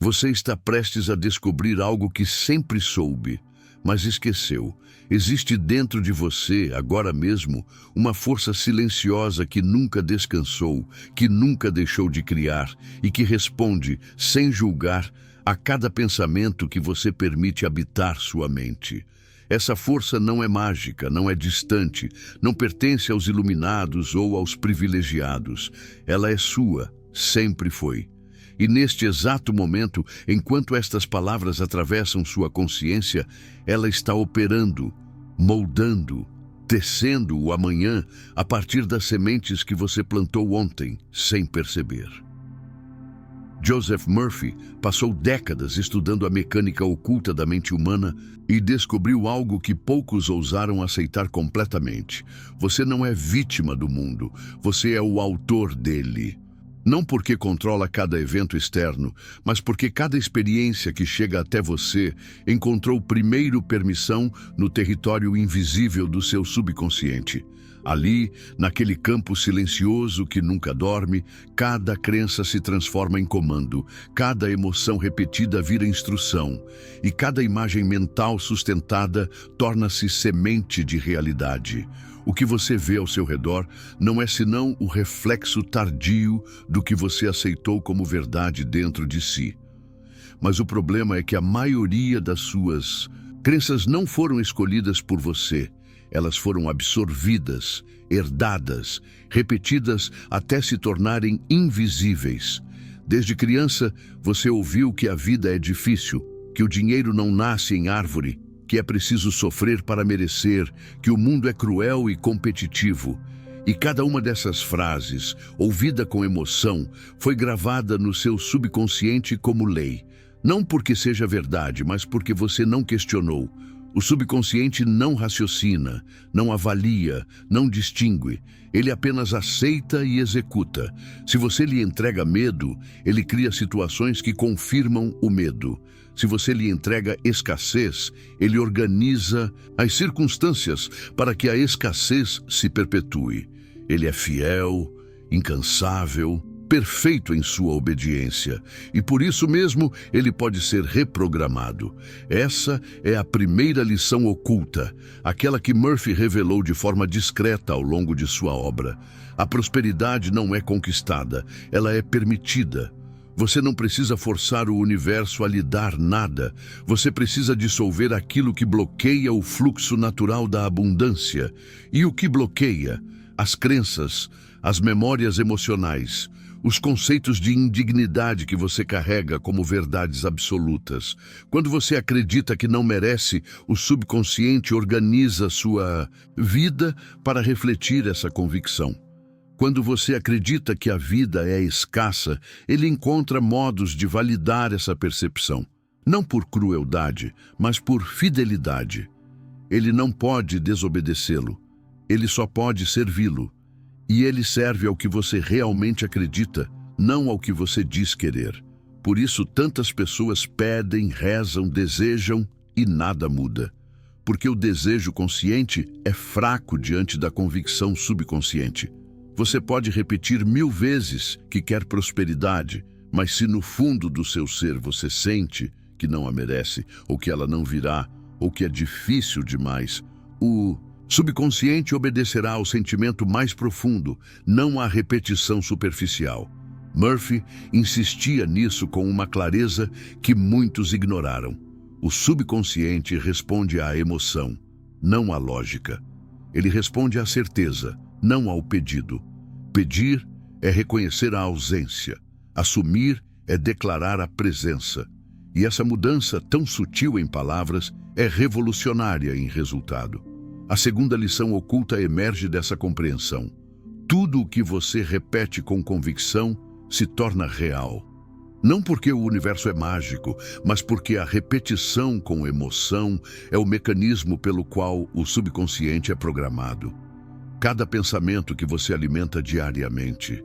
Você está prestes a descobrir algo que sempre soube, mas esqueceu. Existe dentro de você, agora mesmo, uma força silenciosa que nunca descansou, que nunca deixou de criar e que responde, sem julgar, a cada pensamento que você permite habitar sua mente. Essa força não é mágica, não é distante, não pertence aos iluminados ou aos privilegiados. Ela é sua, sempre foi. E neste exato momento, enquanto estas palavras atravessam sua consciência, ela está operando, moldando, tecendo o amanhã a partir das sementes que você plantou ontem, sem perceber. Joseph Murphy passou décadas estudando a mecânica oculta da mente humana e descobriu algo que poucos ousaram aceitar completamente. Você não é vítima do mundo, você é o autor dele. Não porque controla cada evento externo, mas porque cada experiência que chega até você encontrou primeiro permissão no território invisível do seu subconsciente. Ali, naquele campo silencioso que nunca dorme, cada crença se transforma em comando, cada emoção repetida vira instrução, e cada imagem mental sustentada torna-se semente de realidade. O que você vê ao seu redor não é senão o reflexo tardio do que você aceitou como verdade dentro de si. Mas o problema é que a maioria das suas crenças não foram escolhidas por você. Elas foram absorvidas, herdadas, repetidas até se tornarem invisíveis. Desde criança, você ouviu que a vida é difícil, que o dinheiro não nasce em árvore, que é preciso sofrer para merecer, que o mundo é cruel e competitivo. E cada uma dessas frases, ouvida com emoção, foi gravada no seu subconsciente como lei. Não porque seja verdade, mas porque você não questionou. O subconsciente não raciocina, não avalia, não distingue. Ele apenas aceita e executa. Se você lhe entrega medo, ele cria situações que confirmam o medo. Se você lhe entrega escassez, ele organiza as circunstâncias para que a escassez se perpetue. Ele é fiel, incansável, perfeito em sua obediência, e por isso mesmo ele pode ser reprogramado. Essa é a primeira lição oculta, aquela que Murphy revelou de forma discreta ao longo de sua obra. A prosperidade não é conquistada, ela é permitida. Você não precisa forçar o universo a lhe dar nada. Você precisa dissolver aquilo que bloqueia o fluxo natural da abundância. E o que bloqueia? As crenças, as memórias emocionais, os conceitos de indignidade que você carrega como verdades absolutas. Quando você acredita que não merece, o subconsciente organiza sua vida para refletir essa convicção. Quando você acredita que a vida é escassa, ele encontra modos de validar essa percepção. Não por crueldade, mas por fidelidade. Ele não pode desobedecê-lo. Ele só pode servi-lo. E ele serve ao que você realmente acredita, não ao que você diz querer. Por isso, tantas pessoas pedem, rezam, desejam e nada muda. Porque o desejo consciente é fraco diante da convicção subconsciente. Você pode repetir 1000 vezes que quer prosperidade, mas se no fundo do seu ser você sente que não a merece, ou que ela não virá, ou que é difícil demais, o subconsciente obedecerá ao sentimento mais profundo, não à repetição superficial. Murphy insistia nisso com uma clareza que muitos ignoraram. O subconsciente responde à emoção, não à lógica. Ele responde à certeza, não ao pedido. Pedir é reconhecer a ausência. Assumir é declarar a presença. E essa mudança, tão sutil em palavras, é revolucionária em resultado. A segunda lição oculta emerge dessa compreensão. Tudo o que você repete com convicção se torna real. Não porque o universo é mágico, mas porque a repetição com emoção é o mecanismo pelo qual o subconsciente é programado. Cada pensamento que você alimenta diariamente,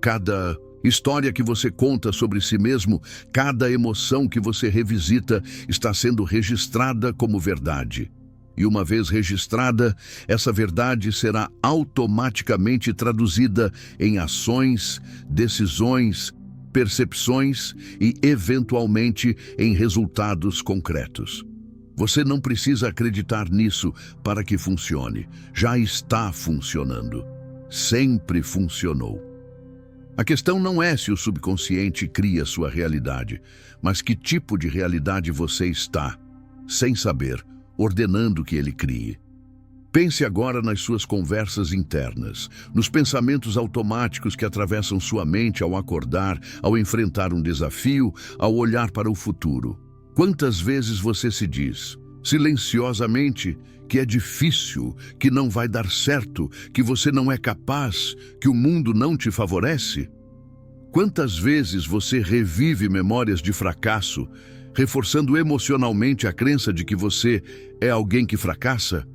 cada história que você conta sobre si mesmo, cada emoção que você revisita está sendo registrada como verdade. E uma vez registrada, essa verdade será automaticamente traduzida em ações, decisões percepções e, eventualmente, em resultados concretos. Você não precisa acreditar nisso para que funcione. Já está funcionando. Sempre funcionou. A questão não é se o subconsciente cria sua realidade, mas que tipo de realidade você está, sem saber, ordenando que ele crie. Pense agora nas suas conversas internas, nos pensamentos automáticos que atravessam sua mente ao acordar, ao enfrentar um desafio, ao olhar para o futuro. Quantas vezes você se diz, silenciosamente, que é difícil, que não vai dar certo, que você não é capaz, que o mundo não te favorece? Quantas vezes você revive memórias de fracasso, reforçando emocionalmente a crença de que você é alguém que fracassa?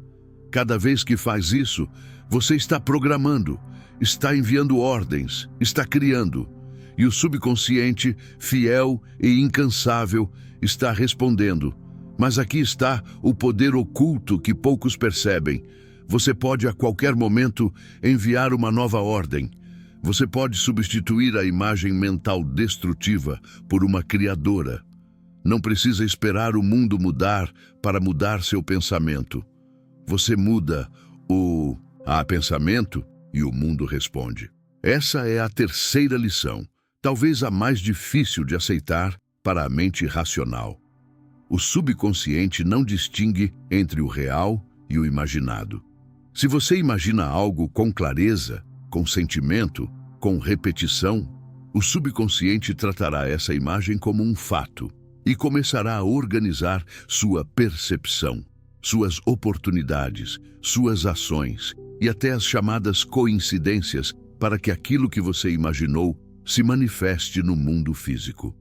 Cada vez que faz isso, você está programando, está enviando ordens, está criando. E o subconsciente, fiel e incansável, está respondendo. Mas aqui está o poder oculto que poucos percebem. Você pode a qualquer momento enviar uma nova ordem. Você pode substituir a imagem mental destrutiva por uma criadora. Não precisa esperar o mundo mudar para mudar seu pensamento. Você muda o pensamento e o mundo responde. Essa é a terceira lição, talvez a mais difícil de aceitar para a mente racional. O subconsciente não distingue entre o real e o imaginado. Se você imagina algo com clareza, com sentimento, com repetição, o subconsciente tratará essa imagem como um fato e começará a organizar sua percepção, suas oportunidades, suas ações e até as chamadas coincidências para que aquilo que você imaginou se manifeste no mundo físico.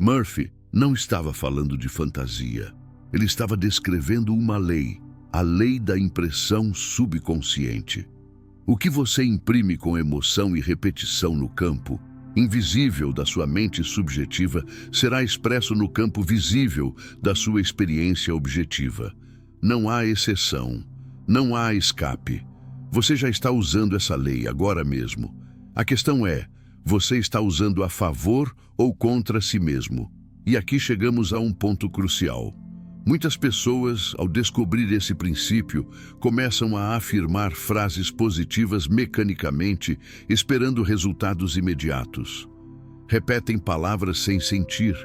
Murphy não estava falando de fantasia. Ele estava descrevendo uma lei, a lei da impressão subconsciente. O que você imprime com emoção e repetição no campo invisível da sua mente subjetiva será expresso no campo visível da sua experiência objetiva. Não há exceção, não há escape. Você já está usando essa lei agora mesmo. A questão é, você está usando a favor ou contra si mesmo? E aqui chegamos a um ponto crucial. Muitas pessoas, ao descobrir esse princípio, começam a afirmar frases positivas mecanicamente, esperando resultados imediatos. Repetem palavras sem sentir,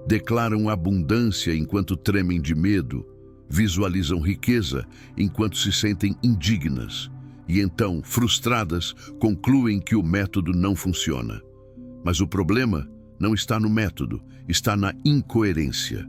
declaram abundância enquanto tremem de medo, visualizam riqueza enquanto se sentem indignas e então, frustradas, concluem que o método não funciona. Mas o problema não está no método, está na incoerência.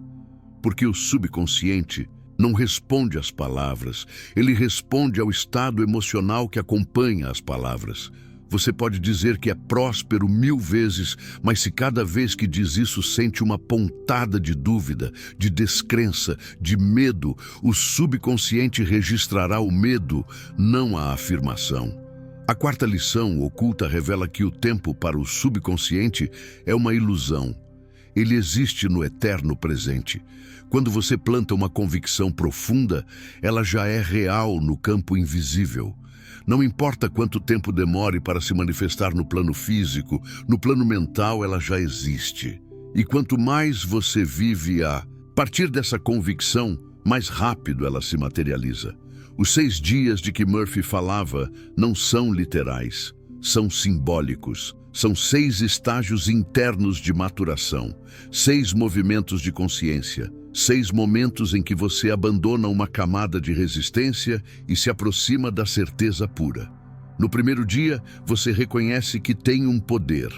Porque o subconsciente não responde às palavras, ele responde ao estado emocional que acompanha as palavras. Você pode dizer que é próspero 1000 vezes, mas se cada vez que diz isso sente uma pontada de dúvida, de descrença, de medo, o subconsciente registrará o medo, não a afirmação. A quarta lição oculta revela que o tempo para o subconsciente é uma ilusão. Ele existe no eterno presente. Quando você planta uma convicção profunda, ela já é real no campo invisível. Não importa quanto tempo demore para se manifestar no plano físico, no plano mental ela já existe. E quanto mais você vive a partir dessa convicção, mais rápido ela se materializa. Os 6 dias de que Murphy falava não são literais, são simbólicos. São 6 estágios internos de maturação, 6 movimentos de consciência, 6 momentos em que você abandona uma camada de resistência e se aproxima da certeza pura. No primeiro dia, você reconhece que tem um poder.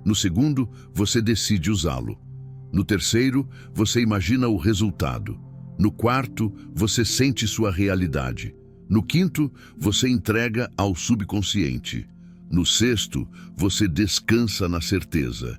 No segundo, você decide usá-lo. No terceiro, você imagina o resultado. No quarto, você sente sua realidade. No quinto, você entrega ao subconsciente. No sexto, você descansa na certeza.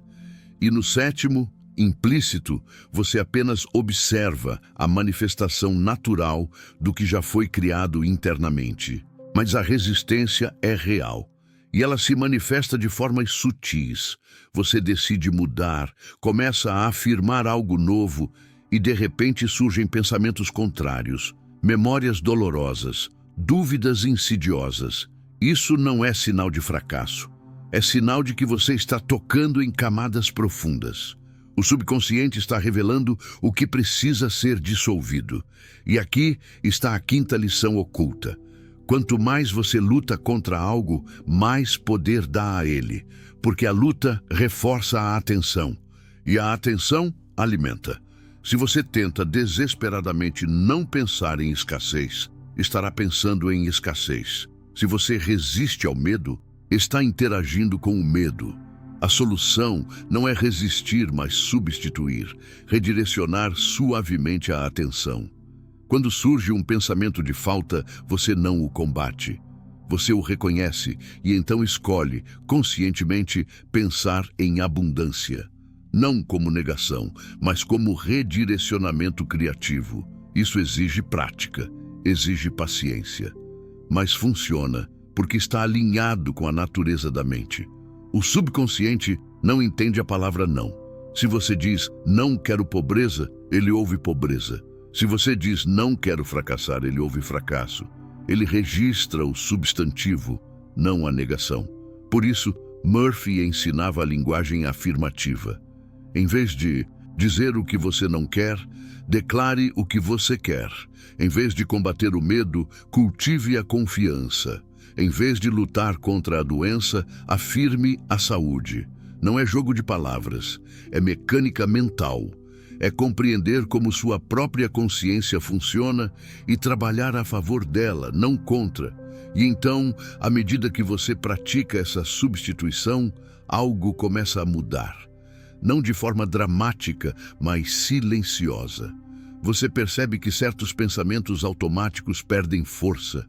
E no sétimo, implícito, você apenas observa a manifestação natural do que já foi criado internamente. Mas a resistência é real. E ela se manifesta de formas sutis. Você decide mudar, começa a afirmar algo novo e de repente surgem pensamentos contrários, memórias dolorosas, dúvidas insidiosas. Isso não é sinal de fracasso. é sinal de que você está tocando em camadas profundas. O subconsciente está revelando o que precisa ser dissolvido. E aqui está a quinta lição oculta. Quanto mais você luta contra algo, mais poder dá a ele, porque a luta reforça a atenção, e a atenção alimenta. Se você tenta desesperadamente não pensar em escassez, estará pensando em escassez. Se você resiste ao medo, está interagindo com o medo. A solução não é resistir, mas substituir, redirecionar suavemente a atenção. Quando surge um pensamento de falta, você não o combate. Você o reconhece e então escolhe, conscientemente, pensar em abundância. Não como negação, mas como redirecionamento criativo. Isso exige prática, exige paciência. Mas funciona, porque está alinhado com a natureza da mente. O subconsciente não entende a palavra não. Se você diz não quero pobreza, ele ouve pobreza. Se você diz não quero fracassar, ele ouve fracasso. Ele registra o substantivo, não a negação. Por isso, Murphy ensinava a linguagem afirmativa. Em vez de dizer o que você não quer, declare o que você quer. Em vez de combater o medo, cultive a confiança. Em vez de lutar contra a doença, afirme a saúde. Não é jogo de palavras, é mecânica mental. É compreender como sua própria consciência funciona e trabalhar a favor dela, não contra. E então, à medida que você pratica essa substituição, algo começa a mudar. Não de forma dramática, mas silenciosa. Você percebe que certos pensamentos automáticos perdem força,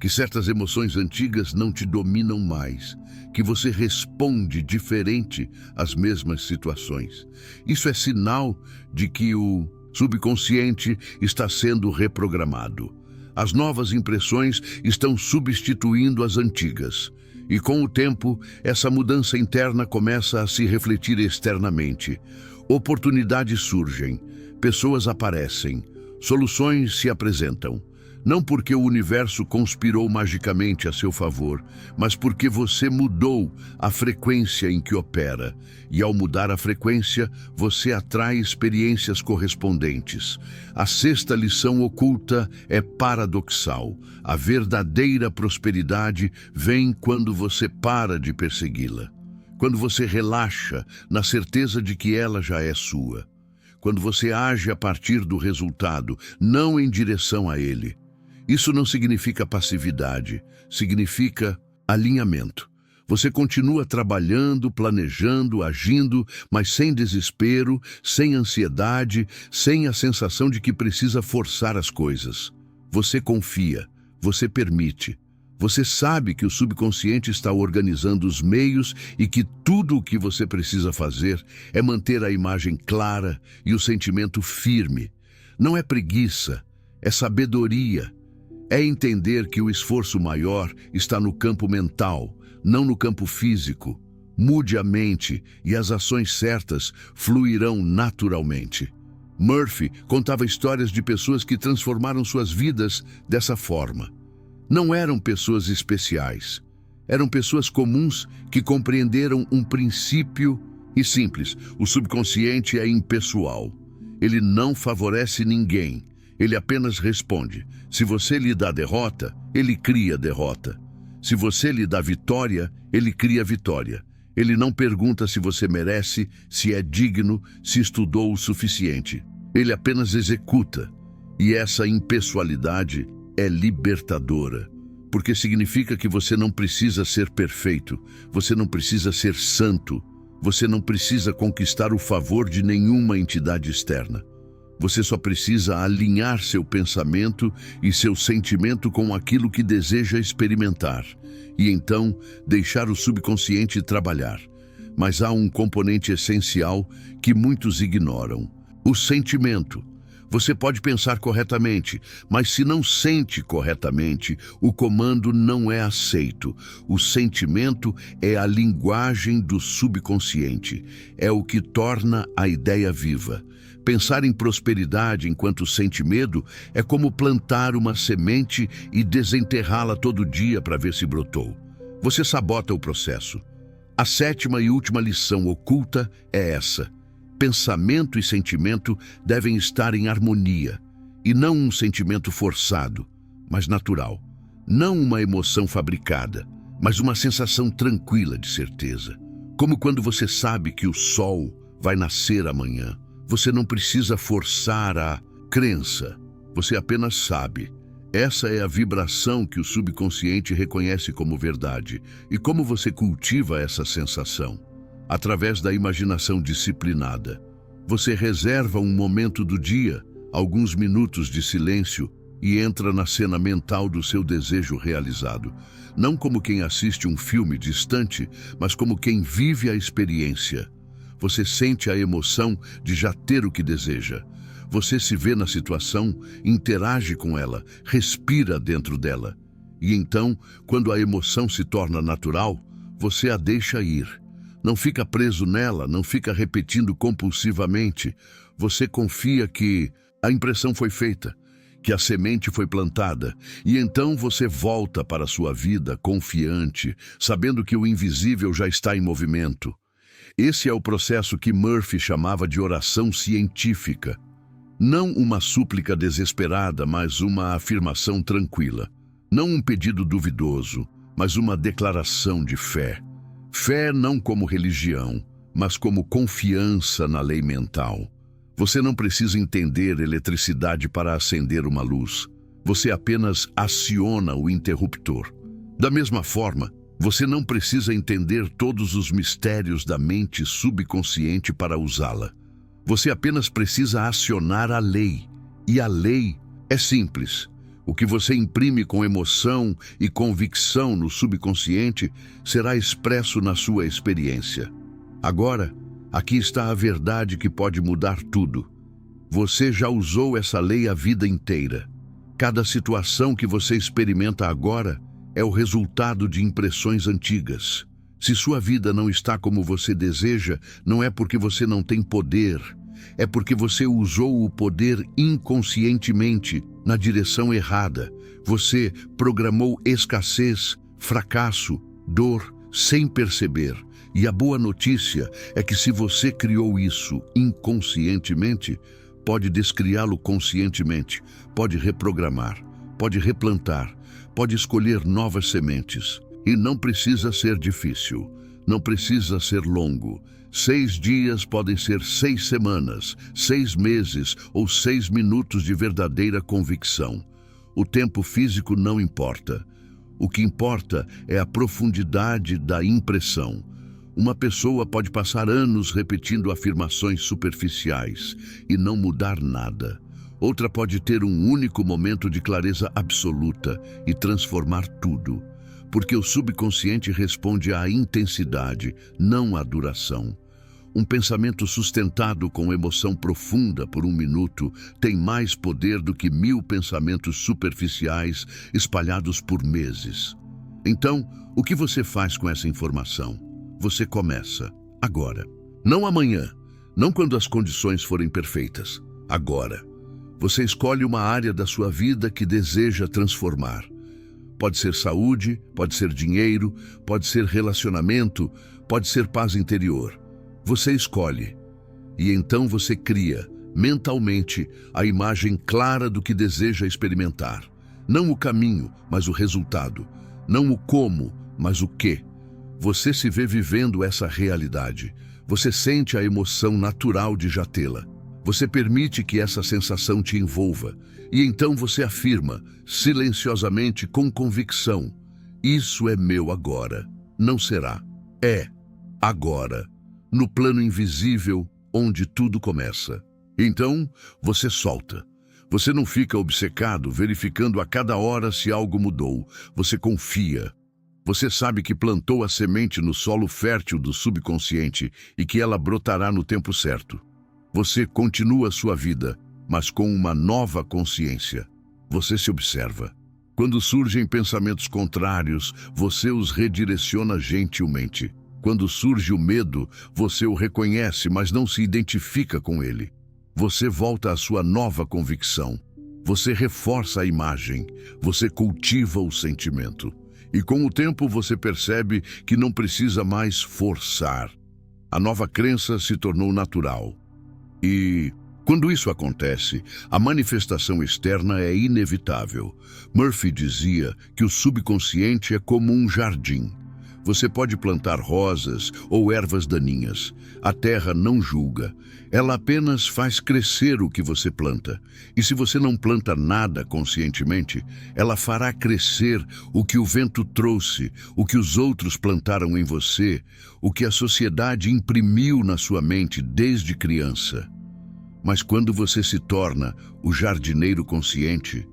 que certas emoções antigas não te dominam mais, que você responde diferente às mesmas situações. Isso é sinal de que o subconsciente está sendo reprogramado. As novas impressões estão substituindo as antigas. E com o tempo, essa mudança interna começa a se refletir externamente. Oportunidades surgem, pessoas aparecem, soluções se apresentam. Não porque o universo conspirou magicamente a seu favor, mas porque você mudou a frequência em que opera. E ao mudar a frequência, você atrai experiências correspondentes. A sexta lição oculta é paradoxal. A verdadeira prosperidade vem quando você para de persegui-la. Quando você relaxa na certeza de que ela já é sua. Quando você age a partir do resultado, não em direção a ele. Isso não significa passividade, significa alinhamento. Você continua trabalhando, planejando, agindo, mas sem desespero, sem ansiedade, sem a sensação de que precisa forçar as coisas. Você confia, você permite. Você sabe que o subconsciente está organizando os meios e que tudo o que você precisa fazer é manter a imagem clara e o sentimento firme. Não é preguiça, é sabedoria. É entender que o esforço maior está no campo mental, não no campo físico. Mude a mente e as ações certas fluirão naturalmente. Murphy contava histórias de pessoas que transformaram suas vidas dessa forma. Não eram pessoas especiais. Eram pessoas comuns que compreenderam um princípio e simples. O subconsciente é impessoal. Ele não favorece ninguém. Ele apenas responde. Se você lhe dá derrota, ele cria derrota. Se você lhe dá vitória, ele cria vitória. Ele não pergunta se você merece, se é digno, se estudou o suficiente. Ele apenas executa. E essa impessoalidade é libertadora, porque significa que você não precisa ser perfeito, você não precisa ser santo, você não precisa conquistar o favor de nenhuma entidade externa. Você só precisa alinhar seu pensamento e seu sentimento com aquilo que deseja experimentar, e então deixar o subconsciente trabalhar. Mas há um componente essencial que muitos ignoram: o sentimento. Você pode pensar corretamente, mas se não sente corretamente, o comando não é aceito. O sentimento é a linguagem do subconsciente, é o que torna a ideia viva. Pensar em prosperidade enquanto sente medo é como plantar uma semente e desenterrá-la todo dia para ver se brotou. Você sabota o processo. A sétima e última lição oculta é essa: pensamento e sentimento devem estar em harmonia, e não um sentimento forçado, mas natural. Não uma emoção fabricada, mas uma sensação tranquila de certeza. Como quando você sabe que o sol vai nascer amanhã. Você não precisa forçar a crença, você apenas sabe. Essa é a vibração que o subconsciente reconhece como verdade. E como você cultiva essa sensação? Através da imaginação disciplinada. Você reserva um momento do dia, alguns minutos de silêncio, e entra na cena mental do seu desejo realizado. Não como quem assiste um filme distante, mas como quem vive a experiência. Você sente a emoção de já ter o que deseja. Você se vê na situação, interage com ela, respira dentro dela. E então, quando a emoção se torna natural, você a deixa ir. Não fica preso nela, não fica repetindo compulsivamente. Você confia que a impressão foi feita, que a semente foi plantada, e então você volta para a sua vida confiante, sabendo que o invisível já está em movimento. Esse é o processo que Murphy chamava de oração científica. Não uma súplica desesperada, mas uma afirmação tranquila. Não um pedido duvidoso, mas uma declaração de fé. Fé não como religião, mas como confiança na lei mental. Você não precisa entender eletricidade para acender uma luz. Você apenas aciona o interruptor. Da mesma forma, você não precisa entender todos os mistérios da mente subconsciente para usá-la. Você apenas precisa acionar a lei. E a lei é simples. O que você imprime com emoção e convicção no subconsciente será expresso na sua experiência. Agora, aqui está a verdade que pode mudar tudo. Você já usou essa lei a vida inteira. Cada situação que você experimenta agora é o resultado de impressões antigas. Se sua vida não está como você deseja, não é porque você não tem poder, é porque você usou o poder inconscientemente na direção errada. Você programou escassez, fracasso, dor, sem perceber. E a boa notícia é que se você criou isso inconscientemente, pode descriá-lo conscientemente, pode reprogramar, pode replantar, pode escolher novas sementes. E não precisa ser difícil, não precisa ser longo. 6 dias podem ser 6 semanas, 6 meses ou 6 minutos de verdadeira convicção. O tempo físico não importa. O que importa é a profundidade da impressão. Uma pessoa pode passar anos repetindo afirmações superficiais e não mudar nada. Outra pode ter um único momento de clareza absoluta e transformar tudo. Porque o subconsciente responde à intensidade, não à duração. Um pensamento sustentado com emoção profunda por 1 minuto tem mais poder do que 1000 pensamentos superficiais espalhados por meses. Então, o que você faz com essa informação? Você começa agora. Não amanhã, não quando as condições forem perfeitas. Agora. Você escolhe uma área da sua vida que deseja transformar. Pode ser saúde, pode ser dinheiro, pode ser relacionamento, pode ser paz interior. Você escolhe. E então você cria, mentalmente, a imagem clara do que deseja experimentar. Não o caminho, mas o resultado. Não o como, mas o quê. Você se vê vivendo essa realidade. Você sente a emoção natural de já tê-la. Você permite que essa sensação te envolva. E então você afirma, silenciosamente, com convicção: isso é meu agora. Não será. É agora. No plano invisível, onde tudo começa. Então, você solta. Você não fica obcecado, verificando a cada hora se algo mudou. Você confia. Você sabe que plantou a semente no solo fértil do subconsciente e que ela brotará no tempo certo. Você continua sua vida, mas com uma nova consciência. Você se observa. Quando surgem pensamentos contrários, você os redireciona gentilmente. Quando surge o medo, você o reconhece, mas não se identifica com ele. Você volta à sua nova convicção. Você reforça a imagem. Você cultiva o sentimento. E com o tempo você percebe que não precisa mais forçar. A nova crença se tornou natural. E quando isso acontece, a manifestação externa é inevitável. Murphy dizia que o subconsciente é como um jardim. Você pode plantar rosas ou ervas daninhas. A terra não julga. Ela apenas faz crescer o que você planta. E se você não planta nada conscientemente, ela fará crescer o que o vento trouxe, o que os outros plantaram em você, o que a sociedade imprimiu na sua mente desde criança. Mas quando você se torna o jardineiro consciente,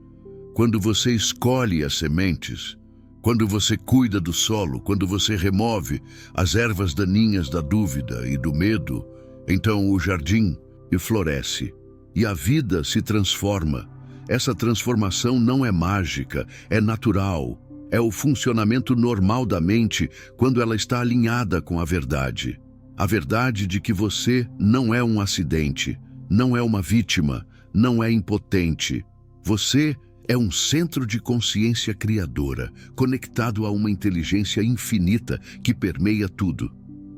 quando você escolhe as sementes, quando você cuida do solo, quando você remove as ervas daninhas da dúvida e do medo, então o jardim floresce e a vida se transforma. Essa transformação não é mágica, é natural. É o funcionamento normal da mente quando ela está alinhada com a verdade. A verdade de que você não é um acidente, não é uma vítima, não é impotente. Você é um centro de consciência criadora, conectado a uma inteligência infinita que permeia tudo.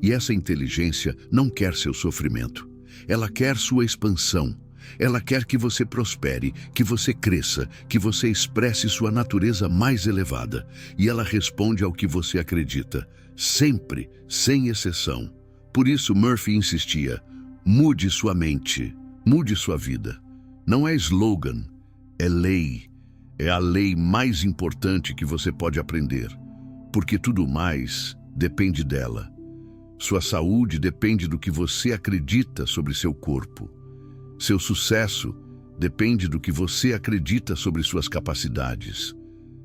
E essa inteligência não quer seu sofrimento. Ela quer sua expansão. Ela quer que você prospere, que você cresça, que você expresse sua natureza mais elevada. E ela responde ao que você acredita, sempre, sem exceção. Por isso Murphy insistia: mude sua mente, mude sua vida. Não é slogan, é lei. É a lei mais importante que você pode aprender, porque tudo mais depende dela. Sua saúde depende do que você acredita sobre seu corpo. Seu sucesso depende do que você acredita sobre suas capacidades.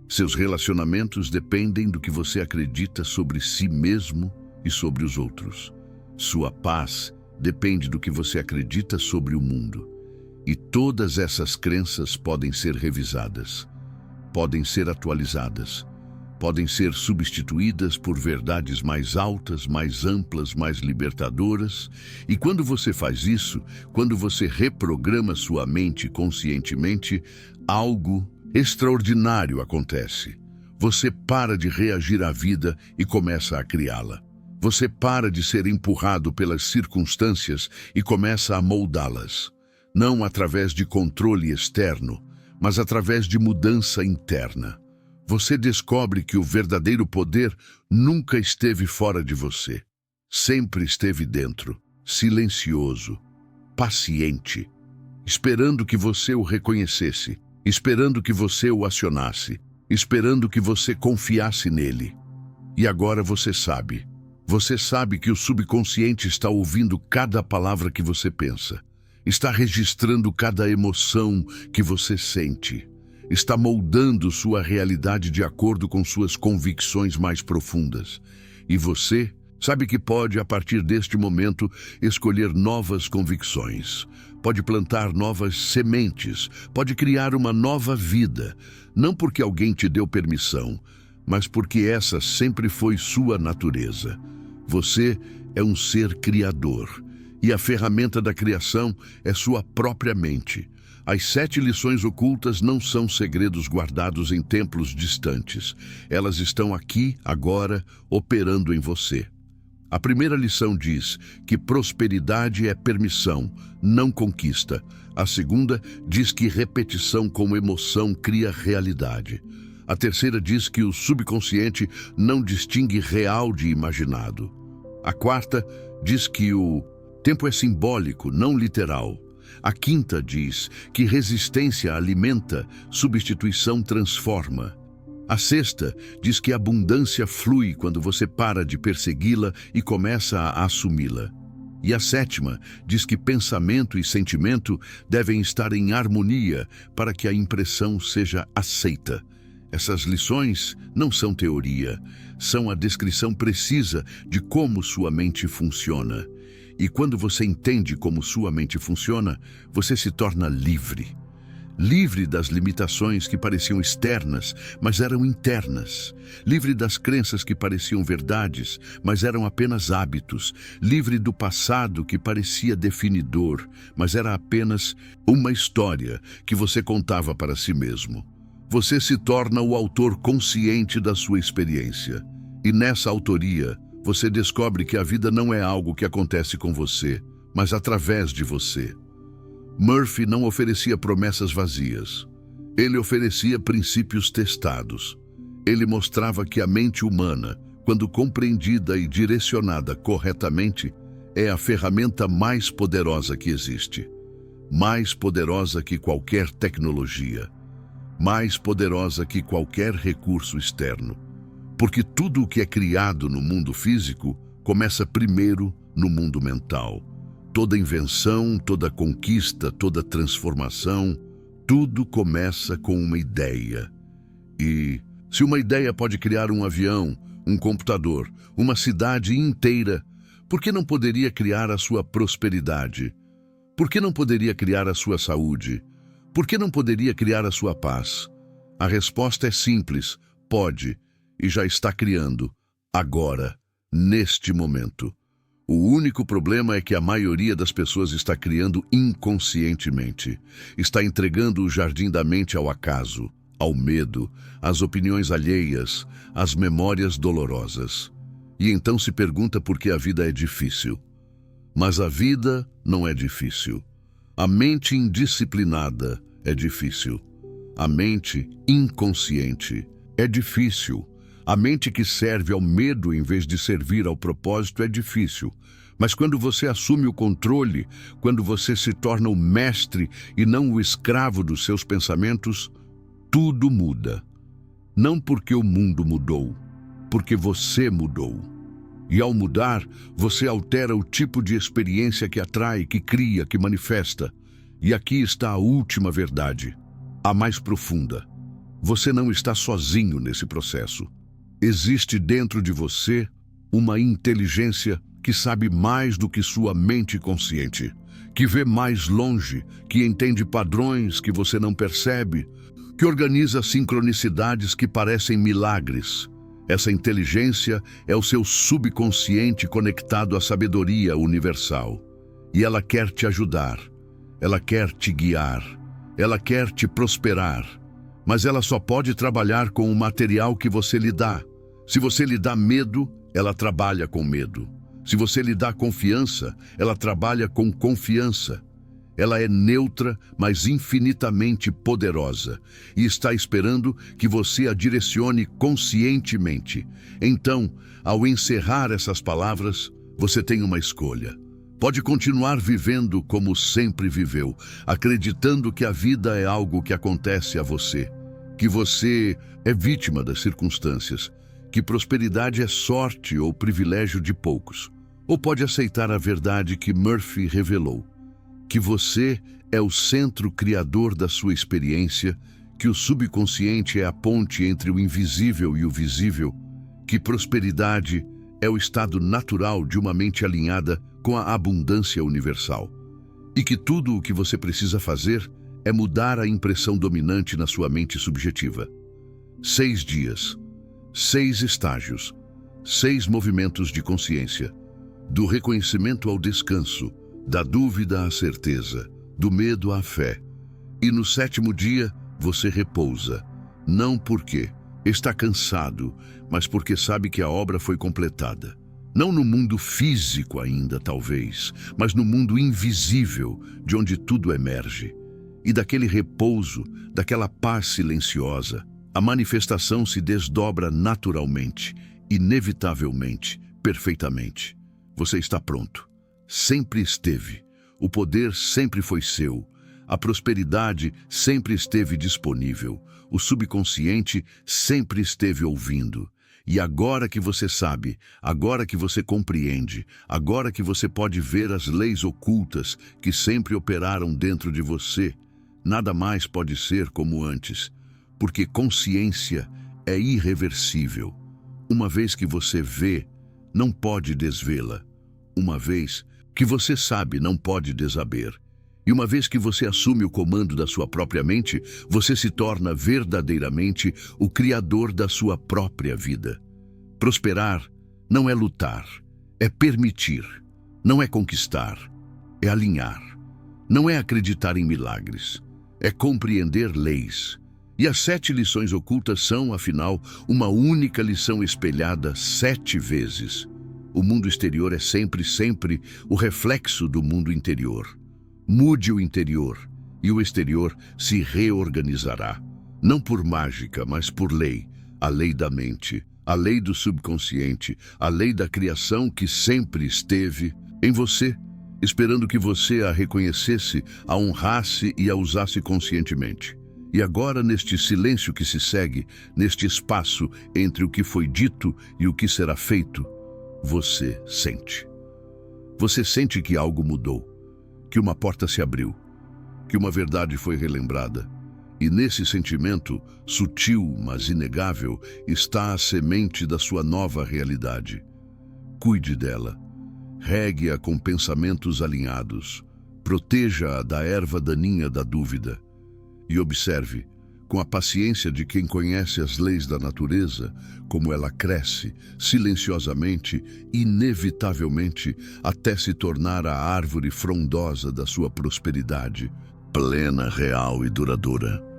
Seus relacionamentos dependem do que você acredita sobre si mesmo e sobre os outros. Sua paz depende do que você acredita sobre o mundo. E todas essas crenças podem ser revisadas, podem ser atualizadas, podem ser substituídas por verdades mais altas, mais amplas, mais libertadoras. E quando você faz isso, quando você reprograma sua mente conscientemente, algo extraordinário acontece. Você para de reagir à vida e começa a criá-la. Você para de ser empurrado pelas circunstâncias e começa a moldá-las. Não através de controle externo, mas através de mudança interna. Você descobre que o verdadeiro poder nunca esteve fora de você. Sempre esteve dentro, silencioso, paciente, esperando que você o reconhecesse, esperando que você o acionasse, esperando que você confiasse nele. E agora você sabe. Você sabe que o subconsciente está ouvindo cada palavra que você pensa. Está registrando cada emoção que você sente. Está moldando sua realidade de acordo com suas convicções mais profundas. E você sabe que pode, a partir deste momento, escolher novas convicções. Pode plantar novas sementes. Pode criar uma nova vida. Não porque alguém te deu permissão, mas porque essa sempre foi sua natureza. Você é um ser criador. E a ferramenta da criação é sua própria mente. As 7 lições ocultas não são segredos guardados em templos distantes. Elas estão aqui, agora, operando em você. A primeira lição diz que prosperidade é permissão, não conquista. A segunda diz que repetição com emoção cria realidade. A terceira diz que o subconsciente não distingue real de imaginado. A quarta diz que o tempo é simbólico, não literal. A quinta diz que resistência alimenta, substituição transforma. A sexta diz que abundância flui quando você para de persegui-la e começa a assumi-la. E a sétima diz que pensamento e sentimento devem estar em harmonia para que a impressão seja aceita. Essas lições não são teoria, são a descrição precisa de como sua mente funciona. E quando você entende como sua mente funciona, você se torna livre. Livre das limitações que pareciam externas, mas eram internas. Livre das crenças que pareciam verdades, mas eram apenas hábitos. Livre do passado que parecia definidor, mas era apenas uma história que você contava para si mesmo. você se torna o autor consciente da sua experiência. E nessa autoria, você descobre que a vida não é algo que acontece com você, mas através de você. Murphy não oferecia promessas vazias. Ele oferecia princípios testados. Ele mostrava que a mente humana, quando compreendida e direcionada corretamente, é a ferramenta mais poderosa que existe. Mais poderosa que qualquer tecnologia. Mais poderosa que qualquer recurso externo. Porque tudo o que é criado no mundo físico começa primeiro no mundo mental. Toda invenção, toda conquista, toda transformação, tudo começa com uma ideia. E se uma ideia pode criar um avião, um computador, uma cidade inteira, por que não poderia criar a sua prosperidade? Por que não poderia criar a sua saúde? Por que não poderia criar a sua paz? A resposta é simples: pode, e já está criando, agora, neste momento. O único problema é que a maioria das pessoas está criando inconscientemente. Está entregando o jardim da mente ao acaso, ao medo, às opiniões alheias, às memórias dolorosas. E então se pergunta por que a vida é difícil. Mas a vida não é difícil. A mente indisciplinada é difícil. A mente inconsciente é difícil. A mente que serve ao medo em vez de servir ao propósito é difícil. Mas quando você assume o controle, quando você se torna o mestre e não o escravo dos seus pensamentos, tudo muda. Não porque o mundo mudou, porque você mudou. E ao mudar, você altera o tipo de experiência que atrai, que cria, que manifesta. E aqui está a última verdade, a mais profunda. Você não está sozinho nesse processo. Existe dentro de você uma inteligência que sabe mais do que sua mente consciente, que vê mais longe, que entende padrões que você não percebe, que organiza sincronicidades que parecem milagres. Essa inteligência é o seu subconsciente conectado à sabedoria universal. E ela quer te ajudar, ela quer te guiar, ela quer te prosperar. Mas ela só pode trabalhar com o material que você lhe dá. Se você lhe dá medo, ela trabalha com medo. Se você lhe dá confiança, ela trabalha com confiança. Ela é neutra, mas infinitamente poderosa, e está esperando que você a direcione conscientemente. Então, ao encerrar essas palavras, você tem uma escolha. Pode continuar vivendo como sempre viveu, acreditando que a vida é algo que acontece a você, que você é vítima das circunstâncias, que prosperidade é sorte ou privilégio de poucos. Ou pode aceitar a verdade que Murphy revelou, que você é o centro criador da sua experiência, que o subconsciente é a ponte entre o invisível e o visível, que prosperidade é o estado natural de uma mente alinhada com a abundância universal, e que tudo o que você precisa fazer é mudar a impressão dominante na sua mente subjetiva. 6 dias, 6 estágios, 6 movimentos de consciência, do reconhecimento ao descanso, da dúvida à certeza, do medo à fé. E no 7º dia, você repousa, não porque está cansado, mas porque sabe que a obra foi completada. Não no mundo físico ainda, talvez, mas no mundo invisível, de onde tudo emerge. E daquele repouso, daquela paz silenciosa, a manifestação se desdobra naturalmente, inevitavelmente, perfeitamente. Você está pronto. Sempre esteve. O poder sempre foi seu. A prosperidade sempre esteve disponível. O subconsciente sempre esteve ouvindo. E agora que você sabe, agora que você compreende, agora que você pode ver as leis ocultas que sempre operaram dentro de você, nada mais pode ser como antes, porque consciência é irreversível. Uma vez que você vê, não pode desvê-la. Uma vez que você sabe, não pode desaber. E uma vez que você assume o comando da sua própria mente, você se torna verdadeiramente o criador da sua própria vida. Prosperar não é lutar, é permitir. Não é conquistar, é alinhar. Não é acreditar em milagres, é compreender leis. E as 7 lições ocultas são, afinal, uma única lição espelhada 7 vezes. O mundo exterior é sempre, sempre o reflexo do mundo interior. Mude o interior e o exterior se reorganizará. Não por mágica, mas por lei. A lei da mente, a lei do subconsciente, a lei da criação que sempre esteve em você, esperando que você a reconhecesse, a honrasse e a usasse conscientemente. E agora, neste silêncio que se segue, neste espaço entre o que foi dito e o que será feito, você sente. Você sente que algo mudou, que uma porta se abriu, que uma verdade foi relembrada. E nesse sentimento, sutil, mas inegável, está a semente da sua nova realidade. Cuide dela. Regue-a com pensamentos alinhados. Proteja-a da erva daninha da dúvida. E observe, com a paciência de quem conhece as leis da natureza, como ela cresce, silenciosamente, inevitavelmente, até se tornar a árvore frondosa da sua prosperidade, plena, real e duradoura.